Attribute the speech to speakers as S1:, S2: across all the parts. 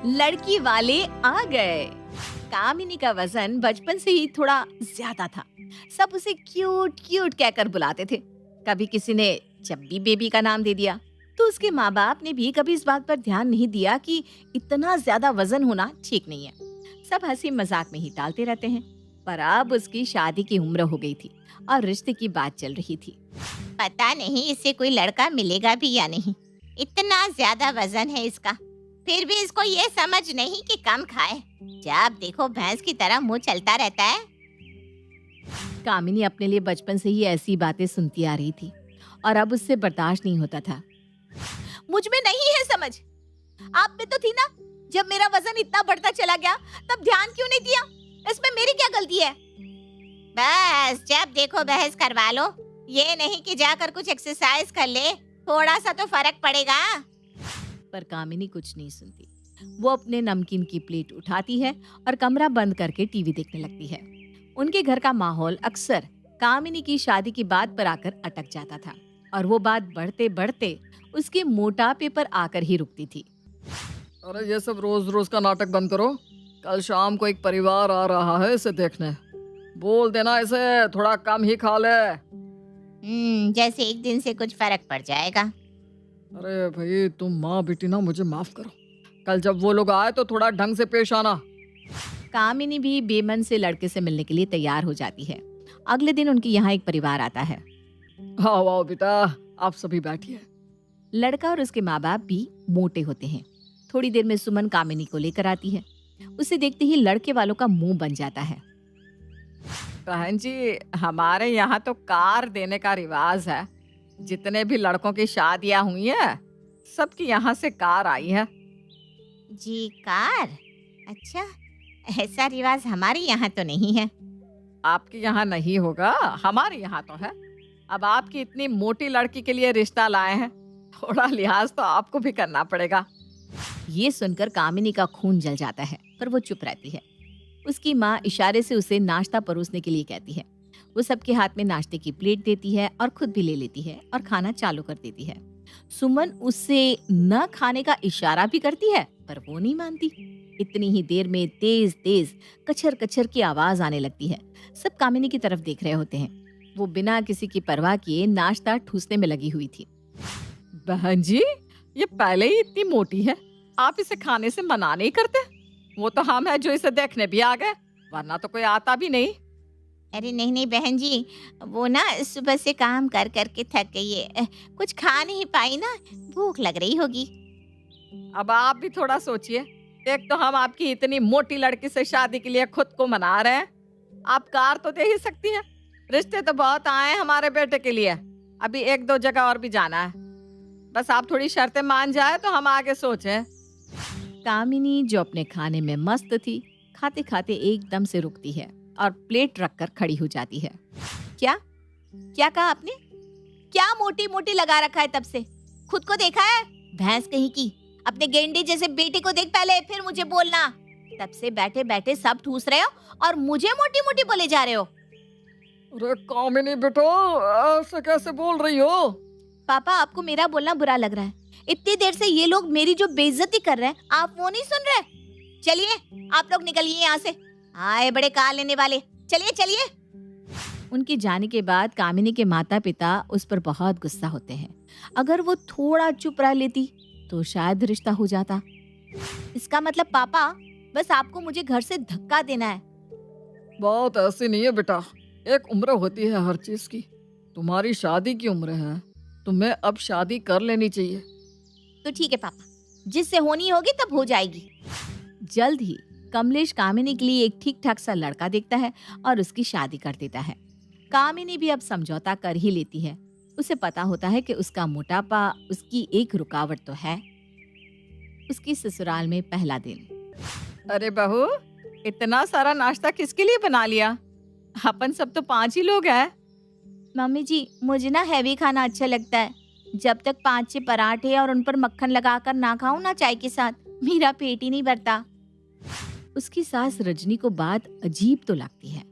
S1: लड़की वाले आ गए। कामिनी का वजन बचपन से ही थोड़ा ज्यादा था। सब उसे क्यूट क्यूट कहकर बुलाते थे। कभी किसी ने चब्बी बेबी का नाम दे दिया, तो उसके माँ बाप ने भी कभी इस बात पर ध्यान नहीं दिया कि इतना ज्यादा वजन होना ठीक नहीं है। सब हंसी मजाक में ही टालते रहते हैं। पर अब उसकी शादी की उम्र हो गई थी और रिश्ते की बात चल रही थी।
S2: पता नहीं इससे कोई लड़का मिलेगा भी या नहीं। इतना ज्यादा वजन है इसका, फिर भी इसको ये समझ नहीं कि कम खाए। जब देखो भैंस की तरह मुंह चलता रहता है।
S1: कामिनी अपने लिए बचपन से ही ऐसी बातें सुनती आ रही थी और अब उससे बर्दाश्त नहीं होता था। मुझ में नहीं है समझ। आप में तो थी ना। जब मेरा वजन इतना बढ़ता चला गया तब ध्यान क्यों नहीं दिया? इसमें मेरी क्या गलती है?
S2: बस जब देखो बहस करवा लो। ये नहीं कि जाकर कुछ एक्सरसाइज कर ले, थोड़ा सा तो फर्क पड़ेगा।
S1: पर कामिनी कुछ नहीं सुनती। वो अपने नमकीन की प्लेट उठाती है और कमरा बंद करके टीवी देखने लगती है। उनके घर का माहौल अक्सर कामिनी की शादी की बात पर आकर अटक जाता था और वो बात बढ़ते बढ़ते उसके मोटापे पर आकर ही रुकती थी।
S3: अरे ये सब रोज रोज का नाटक बंद करो। कल शाम को एक परिवार आ रहा है इसे देखने। बोल देना इसे थोड़ा कम ही खा ले।
S2: जैसे एक दिन से कुछ फर्क पड़ जाएगा।
S3: अरे भाई तुम माँ बेटी ना, मुझे माफ करो। कल जब वो लोग आए तो थोड़ा ढंग से पेश आना।
S1: कामिनी भी बेमन से लड़के से मिलने के लिए तैयार हो जाती है। अगले दिन उनके यहाँ एक परिवार आता है।
S3: आओ आओ बेटा, आप सभी बैठिए।
S1: लड़का और उसके माँ बाप भी मोटे होते हैं। थोड़ी देर में सुमन कामिनी को लेकर आती है। उसे देखते ही लड़के वालों का मुंह बन जाता है।
S3: बहन जी, हमारे यहाँ तो कार देने का रिवाज है। जितने भी लड़कों की शादियाँ हुई है सबकी यहाँ से कार आई है।
S2: जी कार? अच्छा, ऐसा रिवाज हमारे यहाँ तो नहीं है।
S3: आपके यहाँ नहीं होगा, हमारे यहाँ तो है। अब आपकी इतनी मोटी लड़की के लिए रिश्ता लाए हैं, थोड़ा लिहाज तो आपको भी करना पड़ेगा।
S1: ये सुनकर कामिनी का खून जल जाता है, पर वो चुप रहती है। उसकी माँ इशारे से उसे नाश्ता परोसने के लिए कहती है। वो सबके हाथ में नाश्ते की प्लेट देती है और खुद भी ले लेती है और खाना चालू कर देती है। सुमन उससे न खाने का इशारा भी करती है, पर वो नहीं मानती। इतनी ही देर में तेज तेज कचर कचर की आवाज आने लगती है। सब कामिनी की तरफ देख रहे होते हैं। वो बिना किसी की परवाह किए नाश्ता ठूसने में लगी हुई थी।
S3: बहन जी, ये पहले ही इतनी मोटी है, आप इसे खाने से मना नहीं करते? वो तो हम है जो इसे देखने भी आ गए, वरना तो कोई आता भी नहीं।
S2: अरे नहीं नहीं बहन जी, वो ना सुबह से काम कर करके थक गई है, कुछ खा नहीं पाई ना, भूख लग रही होगी।
S3: अब आप भी थोड़ा सोचिए। एक तो हम आपकी इतनी मोटी लड़की से शादी के लिए खुद को मना रहे हैं, आप कार तो दे ही सकती हैं। रिश्ते तो बहुत आए हैं हमारे बेटे के लिए, अभी एक दो जगह और भी जाना है। बस आप थोड़ी शर्तें मान जाए तो हम आगे सोचें।
S1: कामिनी जो अपने खाने में मस्त थी, खाते खाते एकदम से रुकती है और प्लेट रखकर खड़ी हो जाती है। क्या क्या कहा आपने? क्या मोटी मोटी लगा रखा है तब से? खुद को देखा है? भैंस कहीं की। अपने गेंडे जैसे बेटे को देख पहले, फिर मुझे बोलना। तब से बैठे बैठे सब ठूस रहे हो और मुझे मोटी मोटी बोले जा रहे हो।
S3: अरे कामिनी बेटो, ऐसे कैसे बोल रही हो?
S1: पापा, आपको मेरा बोलना बुरा लग रहा है। इतनी देर से ये लोग मेरी जो बेइज्जती कर रहे हैं, आप वो नहीं सुन रहे? चलिए आप लोग निकलिए यहाँ से। आए बड़े कार लेने वाले, चलिए चलिए। उनके जाने के बाद कामिनी के माता पिता उस पर बहुत गुस्सा होते हैं। अगर वो थोड़ा चुप रह लेती तो शायद रिश्ता हो जाता। इसका मतलब पापा, बस आपको मुझे घर से धक्का देना है।
S3: बात ऐसी नहीं है बेटा, एक उम्र होती है हर चीज की। तुम्हारी शादी की उम्र है, तुम्हें अब शादी कर लेनी चाहिए।
S1: तो ठीक है पापा, जिससे होनी होगी तब हो जाएगी। जल्द ही कमलेश कामिनी के लिए एक ठीक ठाक सा लड़का देखता है और उसकी शादी कर देता है। कामिनी भी अब समझौता कर ही लेती है। उसे पता होता है कि उसका मोटापा उसकी एक रुकावट तो है। उसकी ससुराल में पहला दिन।
S3: अरे बहू, इतना सारा नाश्ता किसके लिए बना लिया? अपन सब तो 5 ही लोग हैं।
S1: मम्मी जी, मुझे ना हैवी खाना अच्छा लगता है। जब तक 5-6 पराठे और उन पर मक्खन लगाकर ना खाऊं ना चाय के साथ, मेरा पेट ही नहीं भरता। उसकी सास रजनी को बात अजीब तो लगती है,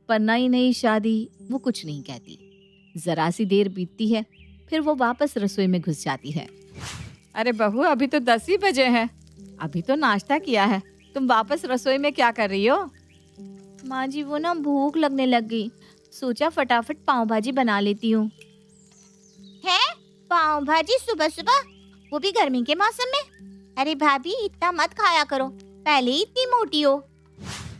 S1: पर नई नई शादी वो कुछ नहीं कहती। जरा सी देर बीतती है, फिर वो वापस रसोई में घुस जाती है।
S3: अरे बहू, अभी तो 10 ही बजे हैं, अभी तो नाश्ता किया है, तुम वापस रसोई में क्या कर रही हो?
S1: माँ जी वो ना भूख लगने लग गई, सोचा फटाफट पाव भाजी बना लेती हूँ।
S2: है पाव भाजी सुबह सुबह, वो भी गर्मी के मौसम में? अरे भाभी इतना मत खाया करो, पहले ही इतनी मोटी हो।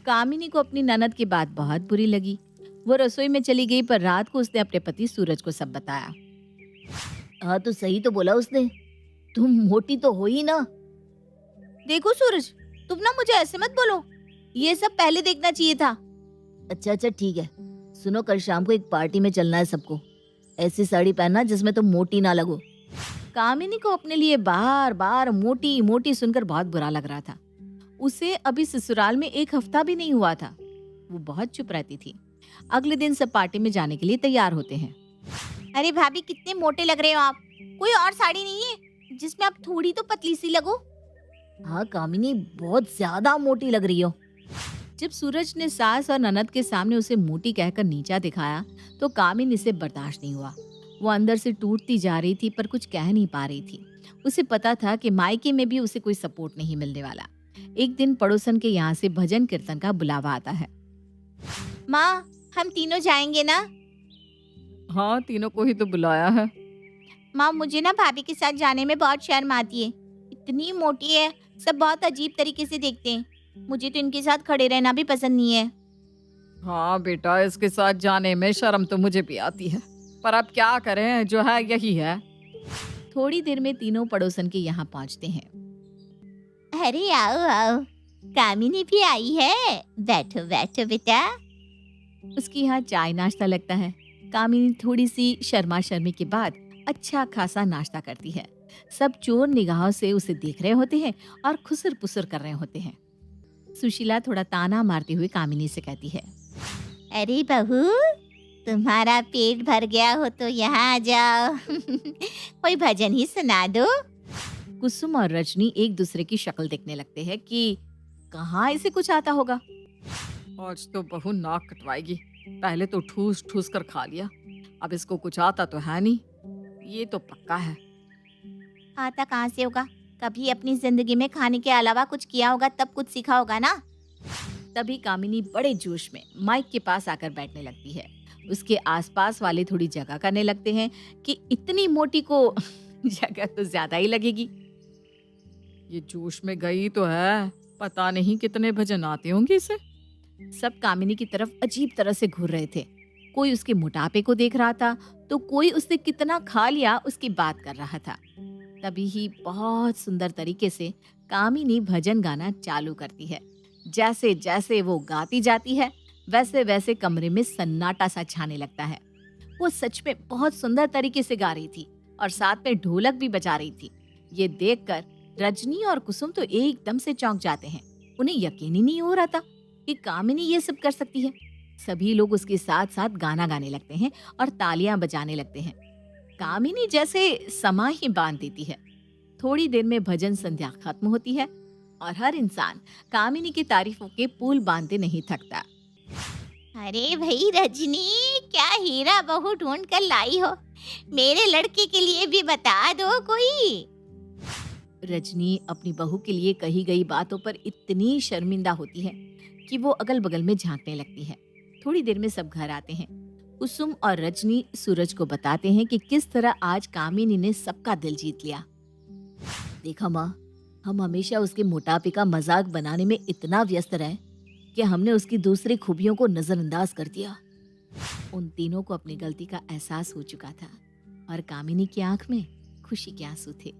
S1: कामिनी को अपनी ननद की बात बहुत बुरी लगी। वो रसोई में चली गई, पर रात को उसने अपने पति सूरज को सब बताया। हाँ तो सही तो बोला उसने, तुम मोटी तो हो ही ना। देखो सूरज, तुम ना मुझे ऐसे मत बोलो, ये सब पहले देखना चाहिए था। अच्छा ठीक है, सुनो कल शाम को एक पार्टी में चलना है सबको। ऐसी साड़ी पहनना जिसमें तुम मोटी ना लगो। कामिनी को अपने लिए बार बार मोटी मोटी सुनकर बहुत बुरा लग रहा था। उसे अभी ससुराल में एक हफ्ता भी नहीं हुआ था। वो बहुत चुप रहती थी। अगले दिन सब पार्टी में जाने के लिए तैयार होते हैं।
S2: अरे भाभी कितने मोटे लग रहे हो आप, कोई और साड़ी नहीं है जिसमें आप थोड़ी तो पतली सी लगो?
S1: हाँ कामिनी, बहुत ज्यादा मोटी लग रही हो। जब सूरज ने सास और ननद के सामने उसे मोटी कहकर नीचा दिखाया तो कामिनी से बर्दाश्त नहीं हुआ। वो अंदर से टूटती जा रही थी, पर कुछ कह नहीं पा रही थी। उसे पता था कि मायके में भी उसे कोई सपोर्ट नहीं मिलने वाला। एक दिन पड़ोसन के यहाँ से भजन कीर्तन का बुलावा आता है।
S2: माँ हम तीनों जाएंगे ना?
S3: हाँ, तीनों को ही तो बुलाया है।
S2: माँ मुझे ना भाभी के साथ जाने में बहुत शर्म आती है, इतनी मोटी है, सब बहुत अजीब तरीके से देखते हैं। मुझे तो इनके साथ खड़े रहना भी पसंद नहीं है।
S3: हाँ बेटा, इसके साथ जाने में शर्म तो मुझे भी आती है, पर अब क्या करें, जो है यही है।
S1: थोड़ी देर में तीनों पड़ोसन के यहाँ पहुँचते हैं।
S2: अरे आओ आओ, कामिनी भी आई है, बैठो बैठो बेटा।
S1: उसके यहाँ चाय नाश्ता लगता है। कामिनी थोड़ी सी शर्मा शर्मी के बाद अच्छा खासा नाश्ता करती है। सब चोर निगाहों से उसे देख रहे होते हैं और खुसर पुसर कर रहे होते हैं। सुशीला थोड़ा ताना मारते हुए कामिनी से कहती है,
S2: अरे बहू, तुम्हारा पेट भर गया हो तो यहाँ आ जाओ। कोई भजन ही सुना दो।
S1: कुसुम और रजनी एक दूसरे की शक्ल देखने लगते हैं कि कहाँ इसे कुछ आता होगा।
S3: आज तो बहू नाक कटवाएगी, पहले तो ठूस ठूस कर खा लिया, अब इसको कुछ आता तो है नहीं, ये तो पक्का है।
S2: आता कहाँ से होगा, कभी अपनी जिंदगी में खाने के अलावा कुछ किया होगा तब कुछ सीखा होगा ना।
S1: तभी कामिनी बड़े जोश में माइक के पास आकर बैठने लगती है। उसके आसपास वाले थोड़ी जगह करने लगते हैं कि इतनी मोटी को जगह तो ज्यादा ही लगेगी।
S3: ये जोश में गई तो है, पता नहीं कितने भजन आते होंगे इसे।
S1: सब कामिनी की तरफ अजीब तरह से घूर रहे थे। कोई उसके मोटापे को देख रहा था तो कोई उसने कितना खा लिया उसकी बात कर रहा था। तभी ही बहुत सुंदर तरीके से कामिनी भजन गाना चालू करती है। जैसे जैसे वो गाती जाती है वैसे वैसे कमरे में सन्नाटा सा छाने लगता है। वो सच में बहुत सुंदर तरीके से गा रही थी और साथ में ढोलक भी बजा रही थी। ये देखकर रजनी और कुसुम तो एकदम से चौंक जाते हैं। उन्हें यकीन ही नहीं हो रहा था कि कामिनी ये सब कर सकती है। सभी लोग उसके साथ साथ गाना गाने लगते हैं और तालियां बजाने लगते हैं। कामिनी जैसे समा ही बांध देती है। थोड़ी देर में भजन संध्या खत्म होती है और हर इंसान कामिनी की तारीफों के पुल बांधते नहीं थकता।
S2: अरे भाई रजनी, क्या हीरा बहू ढूंढ कर लाई हो, मेरे लड़के के लिए भी बता दो कोई।
S1: रजनी अपनी बहू के लिए कही गई बातों पर इतनी शर्मिंदा होती है कि वो अगल बगल में झांकने लगती है। थोड़ी देर में सब घर आते हैं। कुसुम और रजनी सूरज को बताते हैं कि किस तरह आज कामिनी ने सबका दिल जीत लिया। देखा माँ, हम हमेशा उसके मोटापे का मजाक बनाने में इतना व्यस्त रहे कि हमने उसकी दूसरी खूबियों को नजरअंदाज कर दिया। उन तीनों को अपनी गलती का एहसास हो चुका था और कामिनी की आंख में खुशी के आंसू थे।